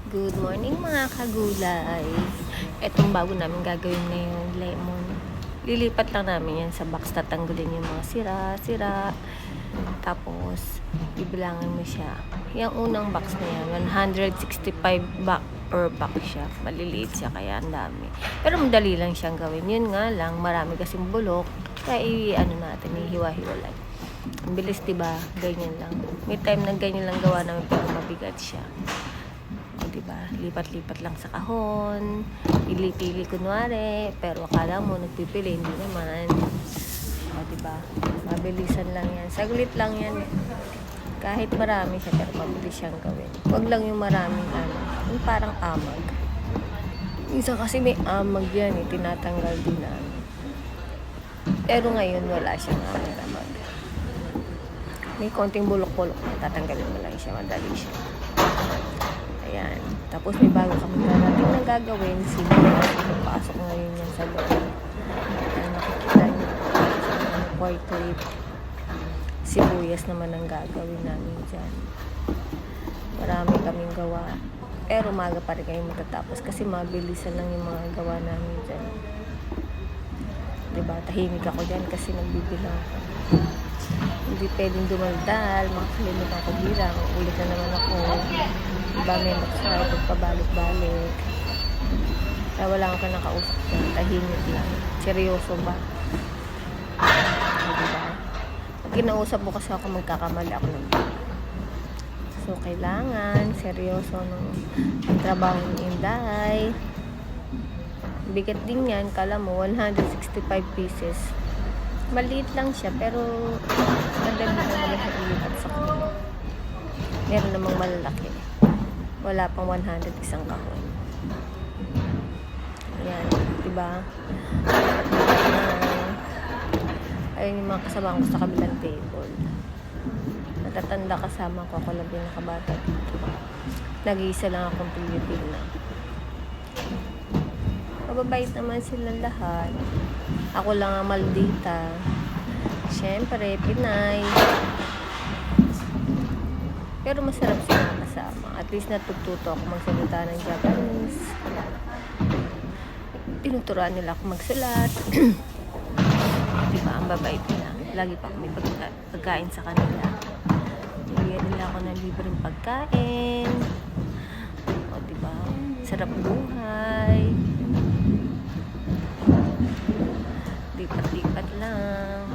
Good morning mga kagulay. Etong bago namin gagawin ngayon, lemon. Lilipat lang namin yan sa box, tatanggulin yung mga sira-sira. Tapos, bibilangan mo siya. Yung unang box na yan, 165 back per box siya. Maliliit siya, kaya ang dami. Pero madali lang siyang gawin. Yun nga lang, marami kasing bulok. Kaya natin, ihiwa-hiwalay. Ang bilis, diba? Ganyan lang. May time na ganyan lang gawa namin, pero mabigat siya. Diba? Lipat-lipat lang sa kahon, pili-pili kunwari, pero akala mo nagpipili, hindi naman. O, diba? Mabilisan lang yan. Saglit lang yan. Kahit marami siya, pero mabilis siyang gawin. Huwag lang yung maraming yung parang amag. Isa kasi may amag yan, tinatanggal din namin. Pero ngayon, wala siyang amag-amag. May konting bulok-bulok, tatanggalin mo lang siya, madali siya. Ayan. Tapos may bago kami darating na gagawin. Pasok ngayon yan sa loob. Ayan, nakikita nyo. White plate. Sibuyas naman ang gagawin namin dyan. Marami kaming gawa. Pero umaga pa rin kayo matatapos kasi mabilisan lang yung mga gawa namin dyan. Diba? Tahimik ako dyan kasi nagbibilang ako. Hindi pwedeng dumaldal. Makakalimutan ko bilang. Ulit na naman ako. Diba may maksay, pagpabalik-balik. Kaya wala akong nakausap dyan. Tahimik lang. Seryoso ba? Diba? Pag kinausap mo kasi ako, magkakamali ako ng so, kailangan seryoso ng trabaho ni Inday. Bigat din yan. Kala mo, 165 pieces. Maliit lang siya, pero madali na naman siya ilipat sa kanila. Meron namang malalaki. Wala pang 100 isang kahon. Ayan, diba? Ayun yung mga kasama ko sa kabilang table. Natatanda kasama ko, ako lang din nakabata dito. Nag-iisa lang akong Pilipina. Mababait naman silang lahat. Ako lang ang maldita. Siyempre, Pinay. Pero masarap sila kasama. At least natututo ako magsalita ng Japanese. Tinuturuan nila ako magsulat. Diba, ang babait nila. Lagi pa kami pagkain sa kanila. Bigyan nila ako ng libreng pagkain. O, diba? Sarap buhay. Lipat-lipat lang.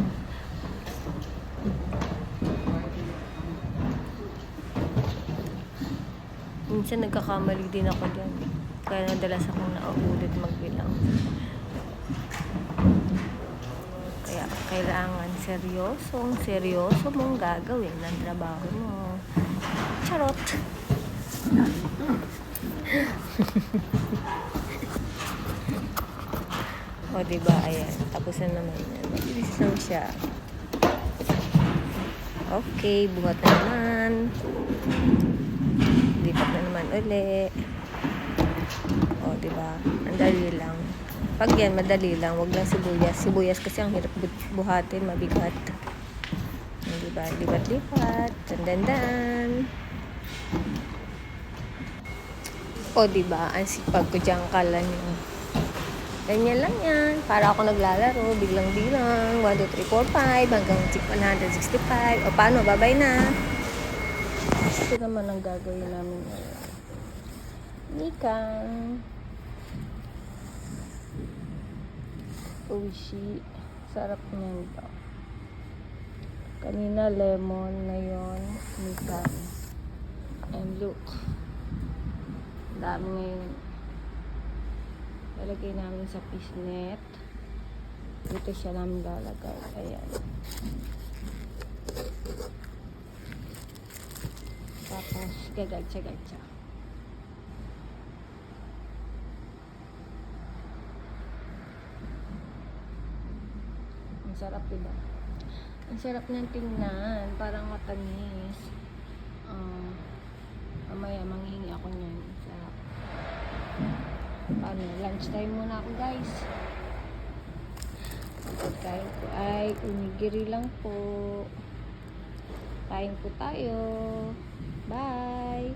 Minsan nagkakamali din ako dyan. Kaya nadalas akong nauulit magbilang. Kaya kailangan seryoso mong gagawin ang trabaho mo. Charot! O, diba? Ayan. Tapos na naman yan. Mabilis lang siya. Okay. Buhat na naman. Lipat na naman uli. O, diba? Ang dali lang. Pag yan, madali lang. Huwag lang sibuyas. Sibuyas kasi ang hirap buhatin. Mabigat. O, diba? Lipat-lipat. Dandan-dan. O, diba? Ang sipag ko dyan. Kala nyo. Ganyan lang yan. Para ako naglalaro. Biglang-bilang. 1, 2, 3, 4, 5. Hanggang 165. O, paano? Bye-bye na. Ito naman ang gagawin namin ngayon. Nikang. Sushi. Sarap niyan ba? Kanina lemon. Ngayon, nikang. And look. Dami ngayon. Lalagay namin sa fishnet. Dito siya namin lalagay. Ayan. Tapos, gagatsa-gatsa. Ang sarap, diba? Ang sarap niyang tingnan. Parang matamis. Mamaya, manghingi ako niyan. Sarap. Paano? Lunchtime muna ako, guys. Ang pagkain ko ay onigiri lang po. Kain po tayo. Bye!